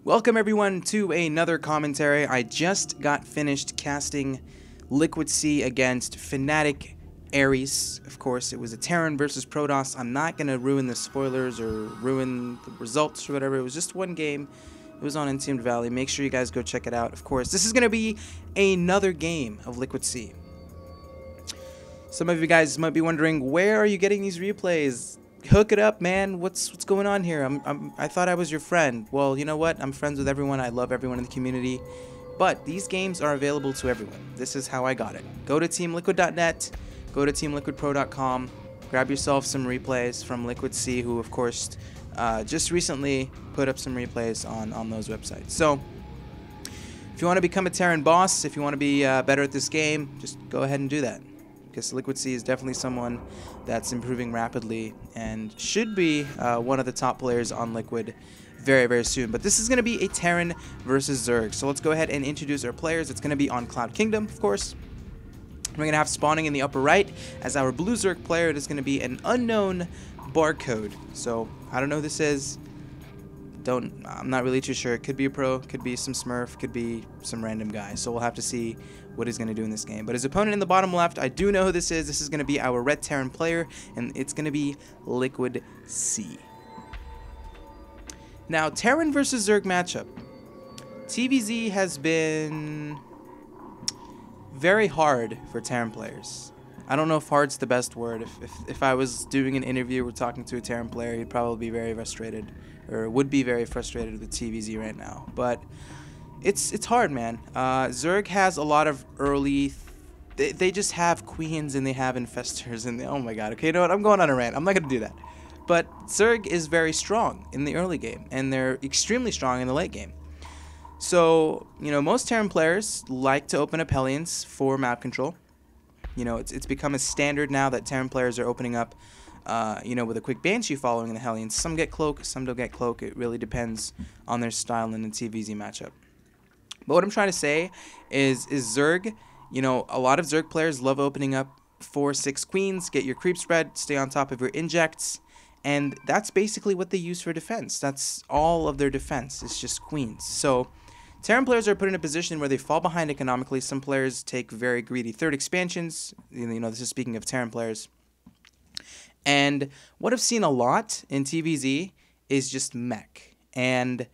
Welcome everyone to another commentary. I just got finished casting Liquid Sea against Fnatic Ares. Of course, it was a Terran versus Protoss. I'm not going to ruin the spoilers or ruin the results or whatever. It was just one game. It was on Untamed Valley. Make sure you guys go check it out. Of course, this is going to be another game of Liquid Sea. Some of you guys might be wondering, where are you getting these replays? Hook it up, man. What's going on here? I thought I was your friend. Well, you know what? I'm friends with everyone. I love everyone in the community. But these games are available to everyone. This is how I got it. Go to teamliquid.net. Go to teamliquidpro.com. Grab yourself some replays from Liquid Sea, who, of course, just recently put up some replays on those websites. So, if you want to become a Terran boss, if you want to be better at this game, just go ahead and do that. Because Liquid Sea is definitely someone that's improving rapidly and should be one of the top players on Liquid very, very soon. But this is going to be a Terran versus Zerg. So let's go ahead and introduce our players. It's going to be on Cloud Kingdom, of course. We're going to have spawning in the upper right. As our blue Zerg player, it is going to be an unknown barcode. So I don't know who this is. I'm not really too sure. It could be a pro, could be some smurf, could be some random guy. So we'll have to see what he's going to do in this game. But his opponent in the bottom left, I do know who this is. This is going to be our red Terran player, and it's going to be Liquid Sea. Now, Terran versus Zerg matchup. TVZ has been very hard for Terran players. I don't know if hard's the best word. If I was doing an interview or talking to a Terran player, he'd probably be very frustrated, or would be very frustrated with TVZ right now. But it's hard, man. Zerg has a lot of early... They just have queens and they have infestors and oh my god. Okay, you know what? I'm going on a rant. I'm not going to do that. But Zerg is very strong in the early game, and they're extremely strong in the late game. So, you know, most Terran players like to open up Hellions for map control. You know, it's become a standard now that Terran players are opening up, you know, with a quick Banshee following the Hellions. Some get Cloak, some don't get Cloak. It really depends on their style in the TVZ matchup. But what I'm trying to say is Zerg, you know, a lot of Zerg players love opening up 4-6 queens, get your creep spread, stay on top of your injects, and that's basically what they use for defense. That's all of their defense. It's just queens. So Terran players are put in a position where they fall behind economically. Some players take very greedy third expansions. You know, this is speaking of Terran players. And what I've seen a lot in TVZ is just mech. And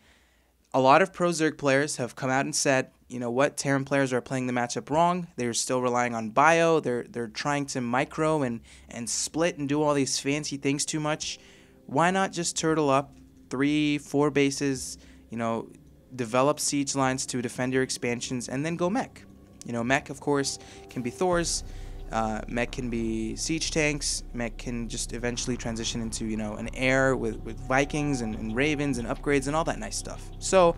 a lot of pro Zerg players have come out and said, you know what, Terran players are playing the matchup wrong. They're still relying on bio. They're trying to micro and split and do all these fancy things too much. Why not just turtle up 3-4 bases, you know, develop siege lines to defend your expansions, and then go mech. You know, mech, of course, can be Thors. Mech can be siege tanks. Mech can just eventually transition into, you know, an air with Vikings and Ravens and upgrades and all that nice stuff. So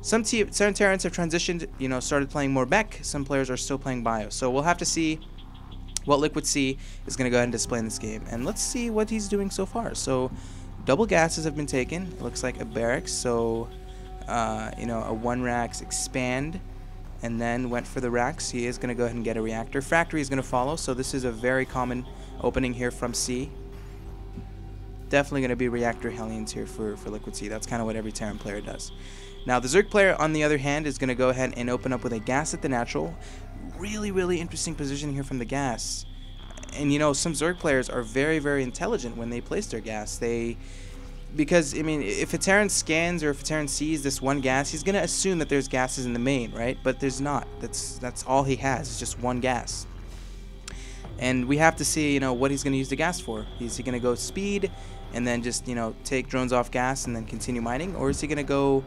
some Terrans have transitioned, you know, started playing more mech. Some players are still playing bio. So we'll have to see what Liquid Sea is going to go ahead and display in this game. And let's see what he's doing so far. So double gases have been taken. It looks like a barracks. So you know, a 1 racks expand, and then went for the racks. He is going to go ahead and get a reactor. Factory is going to follow, so this is a very common opening here from C. Definitely going to be reactor Hellions here for Liquid Sea. That's kind of what every Terran player does. Now, the Zerg player, on the other hand, is going to go ahead and open up with a gas at the natural. Really, really interesting position here from the gas. And, you know, some Zerg players are very, very intelligent when they place their gas. Because, I mean, if a Terran scans or if a Terran sees this one gas, he's going to assume that there's gases in the main, right? But there's not. That's all he has. It's just one gas. And we have to see, you know, what he's going to use the gas for. Is he going to go speed and then just, you know, take drones off gas and then continue mining? Or is he going to go,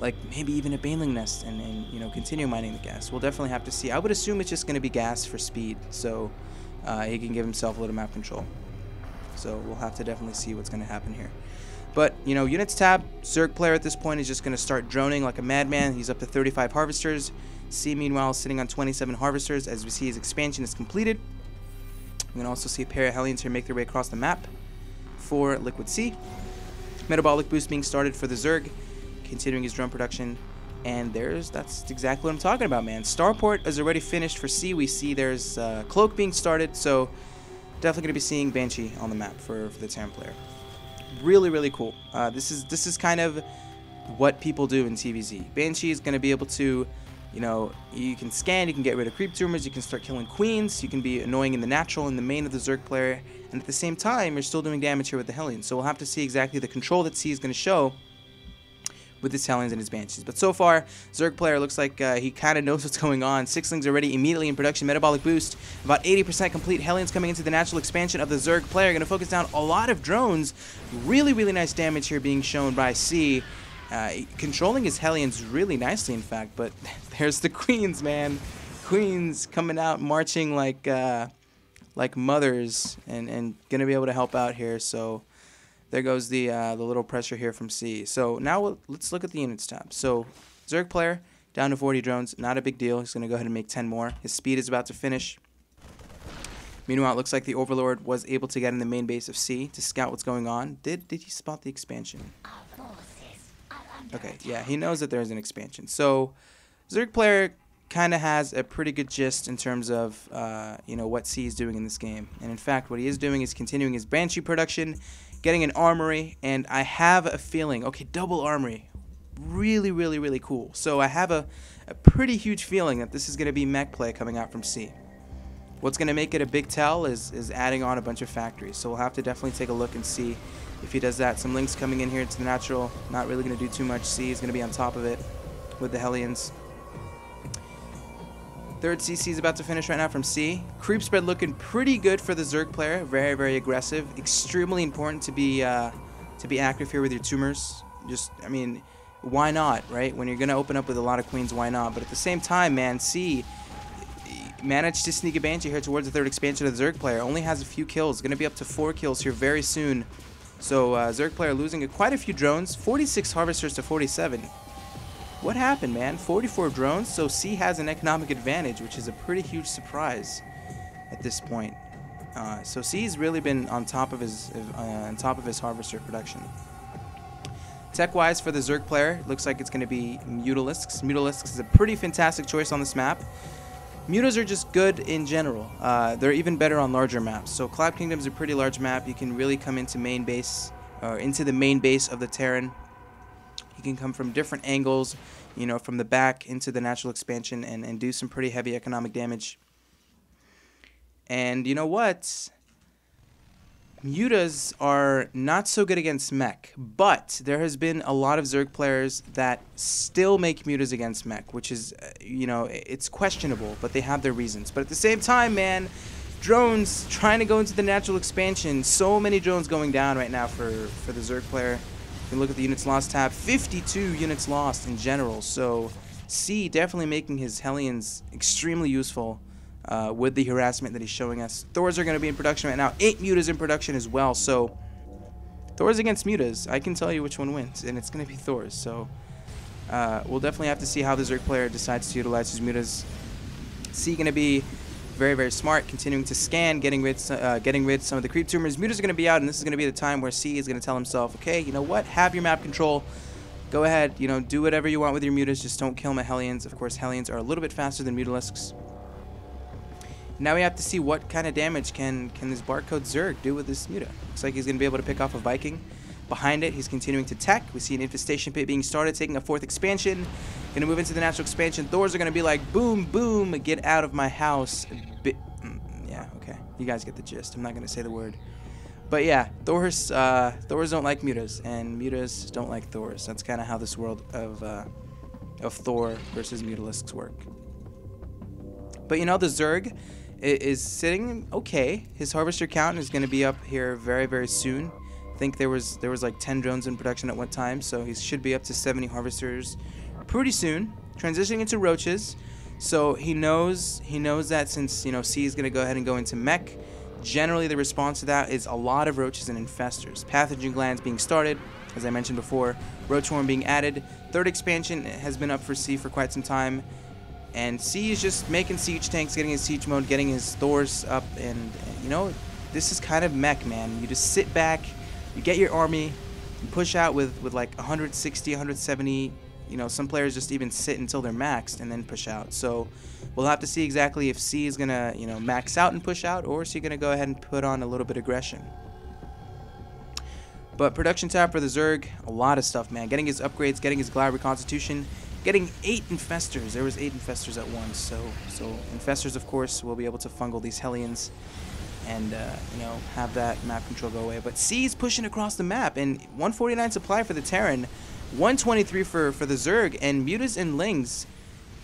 like, maybe even a Baneling Nest and, you know, continue mining the gas? We'll definitely have to see. I would assume it's just going to be gas for speed, so he can give himself a little map control. So we'll have to definitely see what's going to happen here. But, you know, units tab, Zerg player at this point is just going to start droning like a madman. He's up to 35 harvesters. C, meanwhile, is sitting on 27 harvesters. As we see, his expansion is completed. We can also see a pair of Hellions here make their way across the map for Liquid Sea. Metabolic boost being started for the Zerg, continuing his drone production. And that's exactly what I'm talking about, man. Starport is already finished for C. We see there's Cloak being started, so definitely going to be seeing Banshee on the map for the Terran player. Really, really cool. This is kind of what people do in TVZ. Banshee is going to be able to, you know, you can scan, you can get rid of creep tumors, you can start killing queens, you can be annoying in the natural, in the main of the Zerg player, and at the same time, you're still doing damage here with the Hellions. So we'll have to see exactly the control that C is going to show with his Hellions and his Banshees. But so far, Zerg player looks like he kind of knows what's going on. Sixlings already immediately in production. Metabolic boost. About 80% complete. Hellions coming into the natural expansion of the Zerg player. Going to focus down a lot of drones. Really, really nice damage here being shown by C. Controlling his Hellions really nicely, in fact. But there's the Queens, man. Queens coming out marching like mothers and going to be able to help out here. So there goes the little pressure here from C. So now let's look at the units tab. So Zerg player down to 40 drones, not a big deal. He's going to go ahead and make 10 more. His speed is about to finish. Meanwhile, it looks like the Overlord was able to get in the main base of C to scout what's going on. Did he spot the expansion? Okay, yeah, he knows that there's an expansion. So Zerg player kind of has a pretty good gist in terms of you know, what C is doing in this game. And in fact, what he is doing is continuing his Banshee production, getting an armory, and I have a feeling, okay, double armory, really, really, really cool. So I have a pretty huge feeling that this is going to be mech play coming out from C. What's going to make it a big tell is adding on a bunch of factories. So we'll have to definitely take a look and see if he does that. Some links coming in here to the natural, not really going to do too much. C is going to be on top of it with the Hellions. Third CC is about to finish right now from C. Creep spread looking pretty good for the Zerg player. Very, very aggressive. Extremely important to be active here with your tumors. Just, I mean, why not, right? When you're going to open up with a lot of queens, why not? But at the same time, man, C managed to sneak a Banshee here towards the third expansion of the Zerg player. Only has a few kills. Going to be up to 4 kills here very soon. So Zerg player losing quite a few drones. 46 harvesters to 47. What happened, man? 44 drones, so C has an economic advantage, which is a pretty huge surprise at this point. So C's really been on top of his harvester production. Tech-wise for the Zerg player, looks like it's going to be Mutalisks. Mutalisks is a pretty fantastic choice on this map. Mutas are just good in general. They're even better on larger maps. So Cloud Kingdom is a pretty large map. You can really come into main base, or into the main base of the Terran. You can come from different angles, you know, from the back into the natural expansion and do some pretty heavy economic damage. And you know what? Mutas are not so good against mech, but there has been a lot of Zerg players that still make mutas against mech, which is, you know, it's questionable, but they have their reasons. But at the same time, man, drones trying to go into the natural expansion, so many drones going down right now for the Zerg player. You can look at the units lost tab, 52 units lost in general. So C definitely making his Hellions extremely useful with the harassment that he's showing us. Thors are going to be in production right now. 8 mutas in production as well. So Thors against mutas, I can tell you which one wins, and it's going to be Thors. So we'll definitely have to see how the Zerg player decides to utilize his mutas. C going to be very, very smart, continuing to scan, getting rid some of the creep tumors. Mutas are going to be out, and this is going to be the time where C is going to tell himself, okay, you know what, have your map control. Go ahead, you know, do whatever you want with your mutas, just don't kill my Hellions. Of course, Hellions are a little bit faster than Mutalisks. Now we have to see what kind of damage can this barcode Zerg do with this muta. Looks like he's going to be able to pick off a Viking. Behind it, he's continuing to tech. We see an infestation pit being started, taking a 4th expansion. Going to move into the natural expansion. Thors are going to be like, boom, boom, get out of my house. Yeah, okay. You guys get the gist. I'm not going to say the word. But yeah, Thors don't like mutas, and mutas don't like Thors. That's kind of how this world of Thor versus Mutalisks work. But you know, the Zerg is sitting okay. His harvester count is going to be up here very, very soon. I think there was like 10 drones in production at one time, so he should be up to 70 harvesters pretty soon. Transitioning into roaches, so he knows that since, you know, C is going to go ahead and go into mech. Generally, the response to that is a lot of roaches and infestors. Pathogen glands being started, as I mentioned before. Roach worm being added. 3rd expansion has been up for C for quite some time. And C is just making siege tanks, getting his siege mode, getting his Thors up, and you know, this is kind of mech, man. You just sit back, you get your army, you push out with like 160, 170. You know, some players just even sit until they're maxed and then push out. So we'll have to see exactly if C is gonna, you know, max out and push out, or is he gonna go ahead and put on a little bit of aggression. But production tab for the Zerg, a lot of stuff, man. Getting his upgrades, getting his Glad Reconstitution, getting 8 Infestors. There was 8 Infestors at once. So Infestors, of course, will be able to fungal these Hellions and, you know, have that map control go away. But C is pushing across the map, and 149 supply for the Terran, 123 for the Zerg, and Mutas and Lings.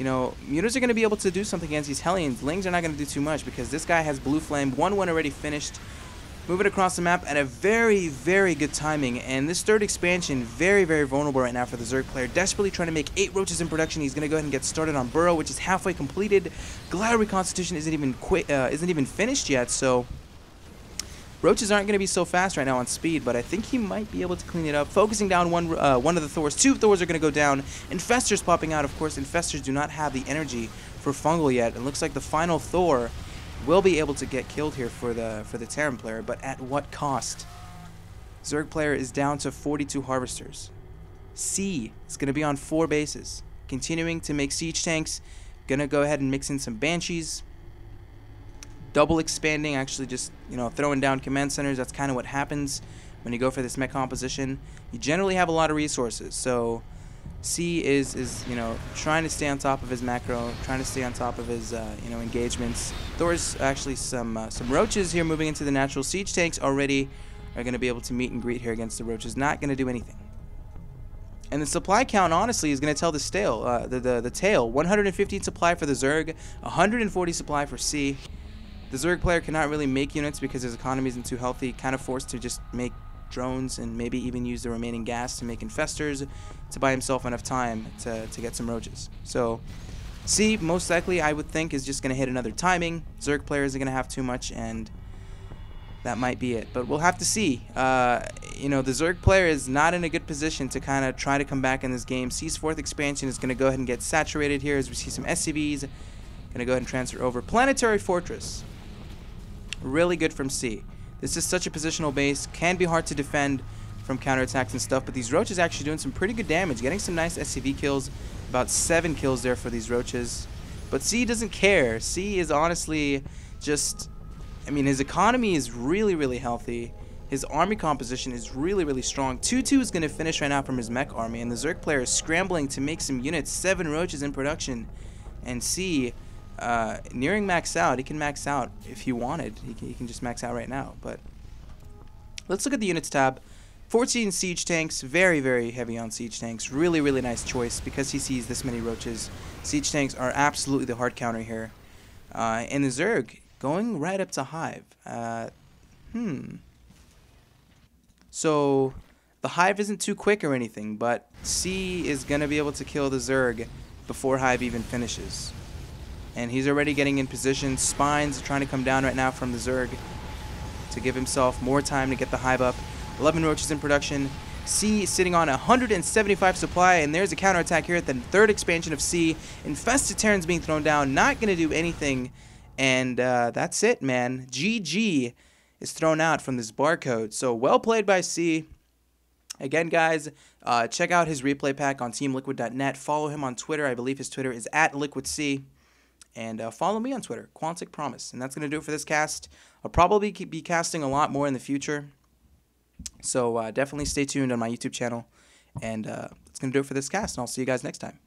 You know, Mutas are going to be able to do something against these Hellions. Lings are not going to do too much because this guy has Blue Flame. 1-1 already finished. Moving across the map at a very, very good timing. And this third expansion, very, very vulnerable right now for the Zerg player. Desperately trying to make 8 roaches in production. He's going to go ahead and get started on Burrow, which is halfway completed. Glad Reconstitution isn't even finished yet, so roaches aren't going to be so fast right now on speed, but I think he might be able to clean it up. Focusing down one of the Thors. 2 Thors are going to go down. Infestors popping out. Of course, Infestors do not have the energy for fungal yet. It looks like the final Thor will be able to get killed here for the Terran player, but at what cost? Zerg player is down to 42 Harvesters. C is going to be on 4 bases. Continuing to make siege tanks. Going to go ahead and mix in some Banshees. Double expanding, actually just, you know, throwing down command centers. That's kind of what happens when you go for this mech composition. You generally have a lot of resources, so C is you know, trying to stay on top of his macro, trying to stay on top of his you know, engagements. Thor's actually some roaches here moving into the natural siege tanks already are going to be able to meet and greet here against the roaches. Not going to do anything. And the supply count, honestly, is going to tell the tale. 115 supply for the Zerg, 140 supply for C. The Zerg player cannot really make units because his economy isn't too healthy. Kind of forced to just make drones and maybe even use the remaining gas to make Infestors to buy himself enough time to get some roaches. So C, most likely, I would think, is just going to hit another timing. Zerg player isn't going to have too much, and that might be it. But we'll have to see. You know, the Zerg player is not in a good position to kind of try to come back in this game. C's 4th expansion is going to go ahead and get saturated here as we see some SCVs. Going to go ahead and transfer over. Planetary Fortress. Really good from C. This is such a positional base. Can be hard to defend from counterattacks and stuff, but these roaches actually doing some pretty good damage. Getting some nice SCV kills. About 7 kills there for these roaches. But C doesn't care. C is honestly just, I mean, his economy is really, really healthy. His army composition is really, really strong. 2-2 is going to finish right now from his mech army, and the Zerg player is scrambling to make some units. 7 roaches in production. And C, nearing max out. He can max out if he wanted. He can just max out right now. But let's look at the units tab. 14 siege tanks, very, very heavy on siege tanks. Really, really nice choice because he sees this many roaches. Siege tanks are absolutely the hard counter here. And the Zerg going right up to Hive. So the Hive isn't too quick or anything, but C is going to be able to kill the Zerg before Hive even finishes. And he's already getting in position. Spines are trying to come down right now from the Zerg to give himself more time to get the Hive up. 11 roaches in production. C sitting on 175 supply, and there's a counterattack here at the 3rd expansion of C. Infested Terrans being thrown down, not going to do anything. And that's it, man. GG is thrown out from this barcode. So well played by C. Again, guys, check out his replay pack on teamliquid.net. Follow him on Twitter. I believe his Twitter is @LiquidC. And follow me on Twitter, Quantic Promise. And that's going to do it for this cast. I'll probably be casting a lot more in the future. So definitely stay tuned on my YouTube channel. And that's going to do it for this cast. And I'll see you guys next time.